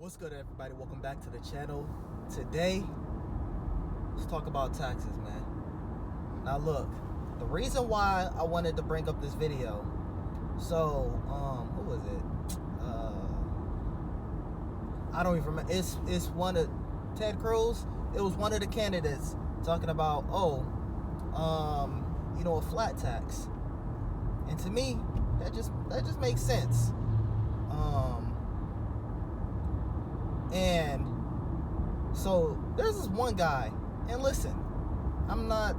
What's good, everybody? Welcome back to the channel. Today, let's talk about taxes, man. Now, look, the reason why I wanted to bring up this video, so, who was it? I don't even remember. It's one of Ted Cruz. It was one of the candidates talking about, a flat tax, and to me, that just makes sense. And so there's this one guy, and listen, I'm not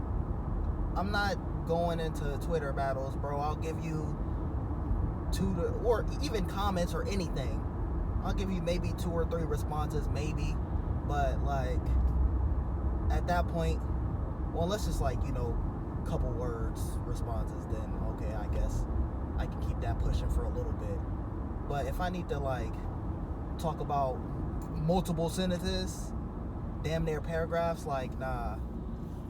going into Twitter battles, bro. I'll give you or even comments or anything. I'll give you maybe 2 or 3 responses, maybe, but like at that point, well, let's just couple words responses, then okay, I guess I can keep that pushing for a little bit. But if I need to talk about multiple sentences, damn near paragraphs, nah,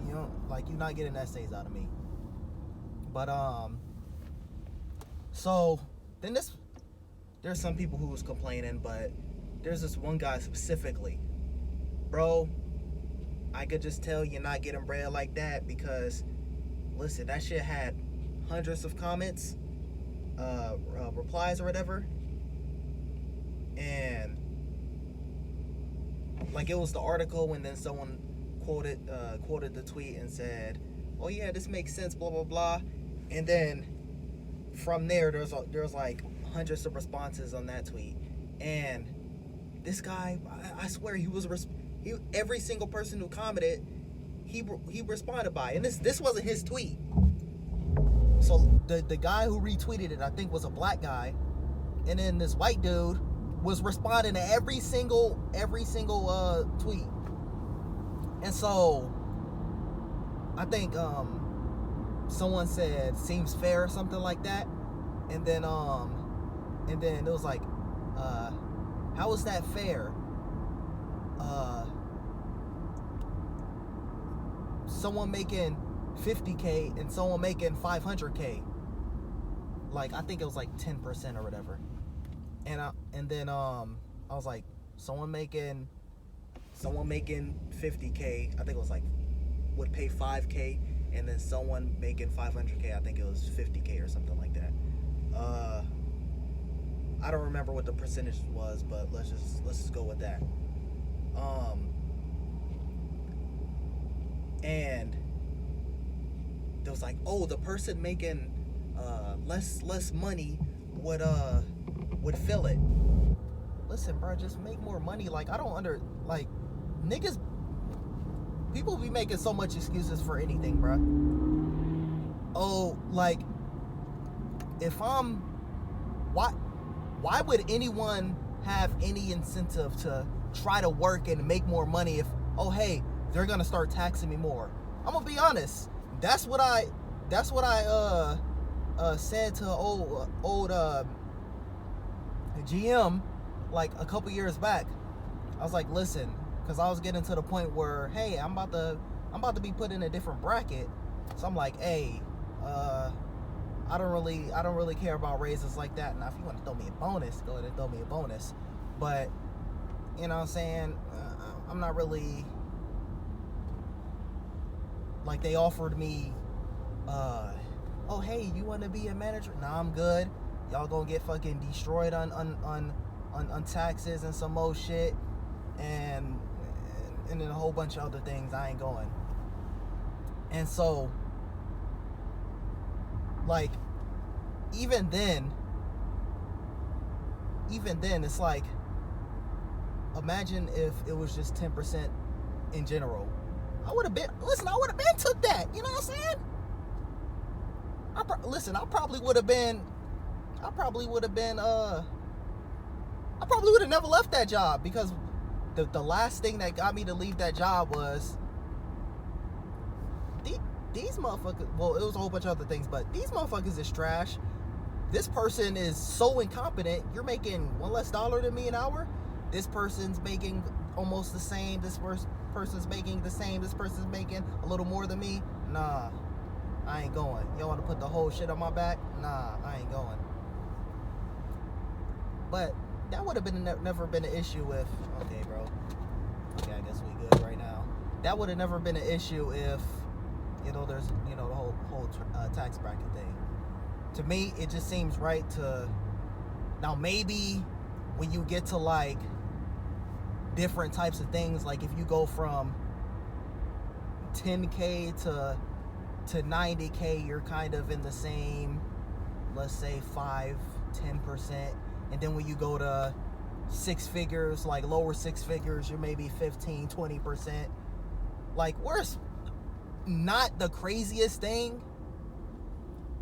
you're not getting essays out of me. But so then there's some people who was complaining, but there's this one guy specifically, bro, I could just tell you're not getting bread like that, because listen, that shit had hundreds of comments, replies or whatever, and it was the article, and then someone quoted the tweet and said, oh yeah, this makes sense, blah blah blah, and then from there there's hundreds of responses on that tweet, and this guy, I swear, every single person who commented, he responded by, and this wasn't his tweet. So the guy who retweeted it, I think, was a black guy, and then this white dude was responding to every single tweet. And so I think someone said seems fair or something like that, and then it was like, how is that fair? Someone making 50K and someone making 500K, I think it was 10% or whatever. And then I was like, someone making 50K, I think it was would pay 5K, and then someone making 500K, I think it was 50K or something like that. I don't remember what the percentage was, but let's just go with that. And there was the person making less money would fill it. Listen, bro, just make more money. I don't niggas, people be making so much excuses for anything, bro. Oh, if why would anyone have any incentive to try to work and make more money if, oh hey, they're gonna start taxing me more? I'm gonna be honest. That's what I said to old GM a couple years back. I was like, listen, because I was getting to the point where, hey, I'm about to be put in a different bracket. So I'm like, hey, I don't really care about raises like that. Now, if you want to throw me a bonus, go ahead and throw me a bonus. But you know what I'm saying, I'm not really, they offered me, oh hey, you want to be a manager? Nah, I'm good. Y'all gonna get fucking destroyed on taxes and some more shit, and then a whole bunch of other things. I ain't going. And so even then it's imagine if it was just 10% in general. I would have been took that, you know what I'm saying? I probably would have never left that job, because the last thing that got me to leave that job was these motherfuckers. Well, it was a whole bunch of other things, but these motherfuckers is trash. This person is so incompetent. You're making $1 less than me an hour. This person's making almost the same. This person's making the same. This person's making a little more than me. Nah, I ain't going. Y'all want to put the whole shit on my back? Nah, I ain't going. But that would have been never been an issue if, okay, bro. Okay, I guess we good right now. That would have never been an issue if, there's, the whole tax bracket thing. To me, it just seems right to, now maybe when you get to like different types of things, like if you go from 10K to 90K, you're kind of in the same, let's say 5-10%. And then when you go to six figures, like lower six figures, you're maybe 15-20%. Like, where it's not the craziest thing,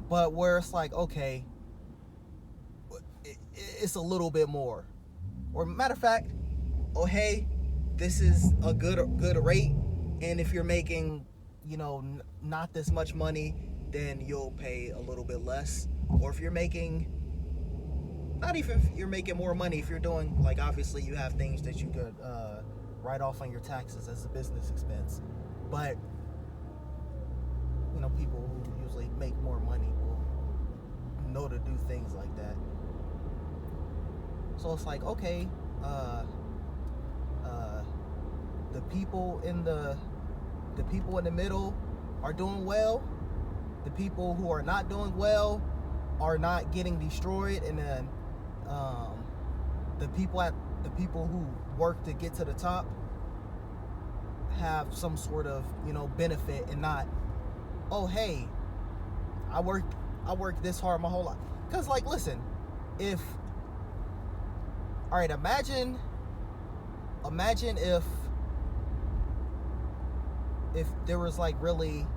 but where it's like, okay, it's a little bit more. Or matter of fact, oh hey, this is a good rate, and if you're making, not this much money, then you'll pay a little bit less. Or if you're making, not even if you're making more money, if you're doing, like, obviously you have things that you could write off on your taxes as a business expense, but people who usually make more money will know to do things like that. So it's like, okay, the people in the middle are doing well. The people who are not doing well are not getting destroyed, and then the people who work to get to the top have some sort of benefit, and not, oh hey, I worked this hard my whole life. Because, like, listen, imagine if there was like really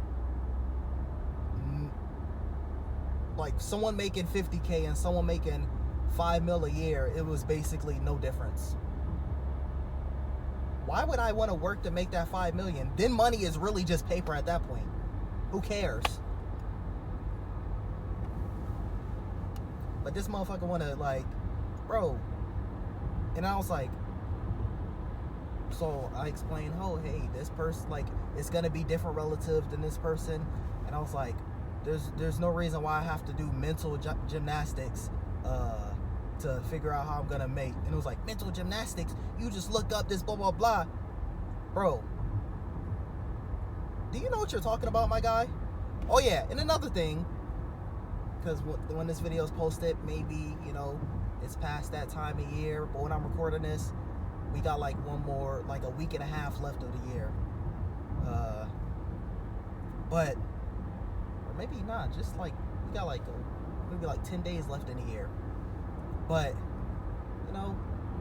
like someone making 50K and someone making $5 million a year, it was basically no difference. Why would I want to work to make that $5 million? Then money is really just paper at that point. Who cares? But this motherfucker want to, like, bro. And I was like, so I explained, oh hey, this person, like, it's gonna be different relative than this person. And I was like, there's no reason why I have to do mental gymnastics to figure out how I'm gonna make. And it was like, mental gymnastics, you just look up this blah blah blah. Bro, do you know what you're talking about, my guy? Oh yeah, and another thing, because when this video is posted, maybe it's past that time of year, but when I'm recording this, we got like one more, like a week and a half left of the year. But, or maybe not, just like, we got like maybe like 10 days left in the year. But,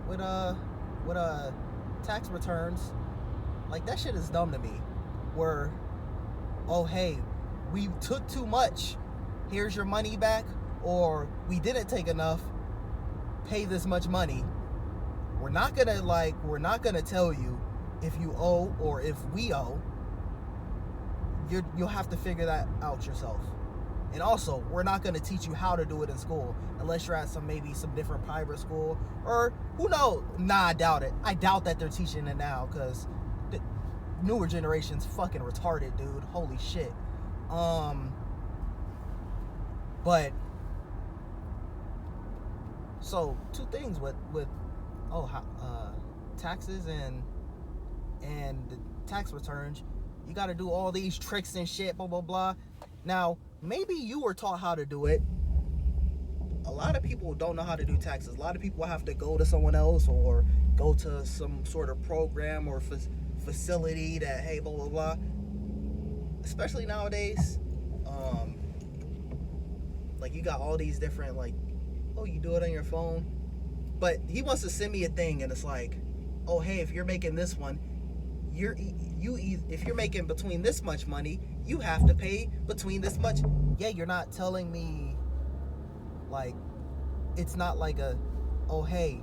with tax returns, like, that shit is dumb to me. Where, oh hey, we took too much, here's your money back, or we didn't take enough, pay this much money. We're not gonna tell you if you owe or if we owe. You'll have to figure that out yourself. And also, we're not gonna teach you how to do it in school unless you're at some different private school, or who knows? Nah, I doubt it. I doubt that they're teaching it now, because the newer generation's fucking retarded, dude. Holy shit. But so two things with taxes and the tax returns. You got to do all these tricks and shit, blah blah blah. Now, maybe you were taught how to do it. A lot of people don't know how to do taxes. A lot of people have to go to someone else or go to some sort of program or facility that, hey, blah blah blah. Especially nowadays, like, you got all these different, like, oh, you do it on your phone. But he wants to send me a thing, and it's like, oh hey, if you're making this one, if you're making between this much money, you have to pay between this much. Yeah, you're not telling me, like, it's not like a, oh hey,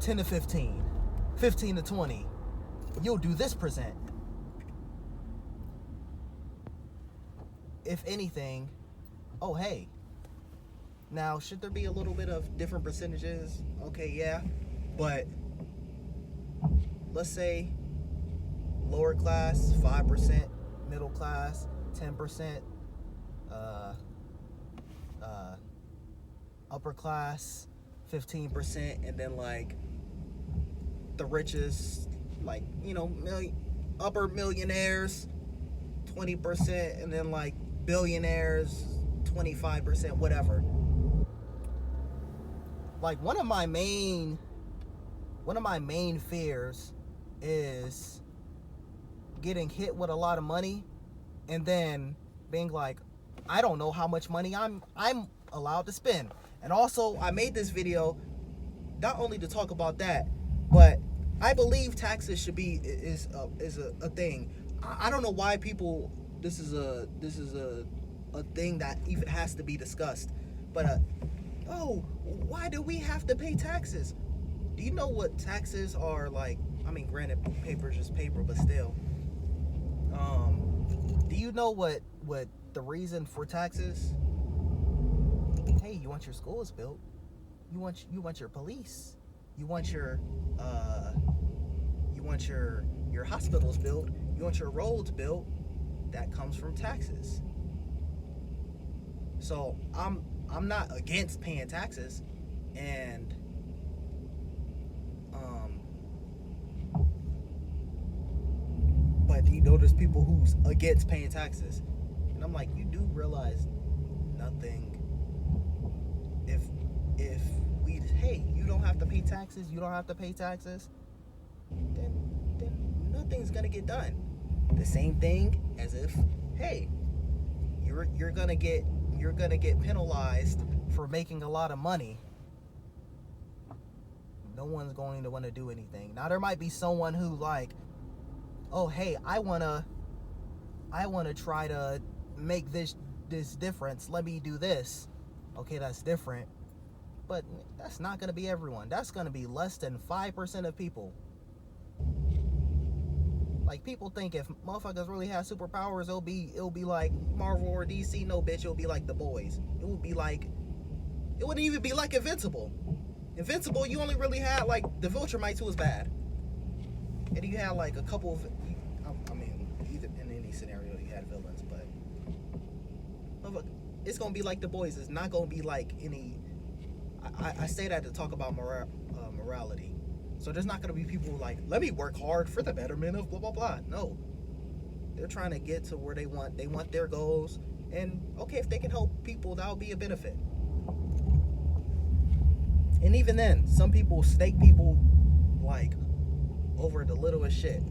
10 to 15, 15 to 20, you'll do this percent. If anything, oh hey, now should there be a little bit of different percentages? Okay, yeah, but let's say lower class 5%, middle class 10%, upper class 15%, and then like the richest, like, you know, upper millionaires 20%, and then like billionaires 25%, whatever. Like one of my main fears is getting hit with a lot of money and then being like, I don't know how much money I'm allowed to spend. And also, I made this video not only to talk about that, but I believe taxes should be is a thing. I don't know why people, this is a thing that even has to be discussed. But oh, why do we have to pay taxes? Do you know what taxes are like? I mean, granted, paper is just paper, but still. Do you know what the reason for taxes? Hey, you want your schools built? You want your police? You want your hospitals built? You want your roads built? That comes from taxes. So I'm not against paying taxes, and but you know there's people who's against paying taxes, and I'm like, you do realize nothing. If we, hey, you don't have to pay taxes, then nothing's gonna get done. The same thing as if, hey, you're gonna get penalized for making a lot of money. No one's going to want to do anything. Now there might be someone who like, oh hey, I wanna try to make this difference. Let me do this. Okay, that's different. But that's not gonna be everyone. That's gonna be less than 5% of people. Like, people think if motherfuckers really have superpowers, it'll be like Marvel or DC. No, bitch, it'll be like The Boys. It wouldn't even be like Invincible. Invincible, you only really had like the Viltrumites, who was bad, and you had like a couple of, I mean, either in any scenario you had villains, but it's gonna be like The Boys. It's not gonna be like any. I say that to talk about morality. So there's not going to be people like, let me work hard for the betterment of blah, blah, blah. No. They're trying to get to where they want their goals. And, okay, if they can help people, that'll be a benefit. And even then, some people snake people, like, over the littlest shit.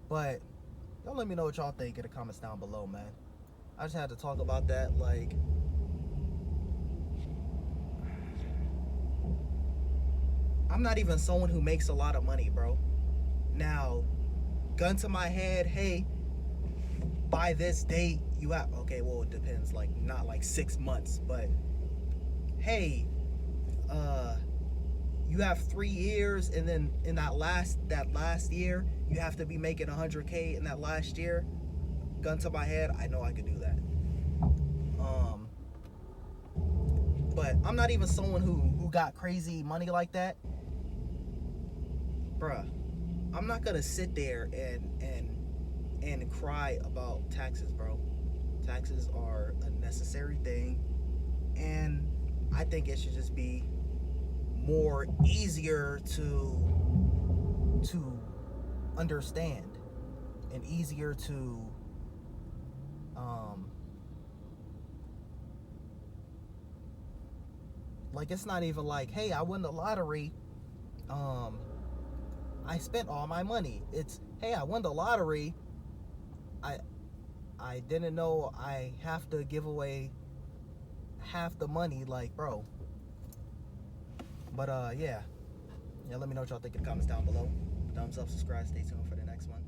But y'all let me know what y'all think in the comments down below, man. I just had to talk about that, like... I'm not even someone who makes a lot of money, bro. Now, gun to my head, hey, by this date, you have, okay, well, it depends, like, not like 6 months, but, hey, you have 3 years, and then in that last year, you have to be making 100K in that last year. Gun to my head, I know I could do that. But I'm not even someone who got crazy money like that. Bruh, I'm not gonna sit there and cry about taxes, bro. Taxes are a necessary thing, and I think it should just be more easier to understand and easier to like, it's not even like, hey, I won the lottery, I spent all my money. It's, hey, I won the lottery, I didn't know I have to give away half the money. Like, bro. But yeah, let me know what y'all think in the comments down below. Thumbs up, subscribe, stay tuned for the next one.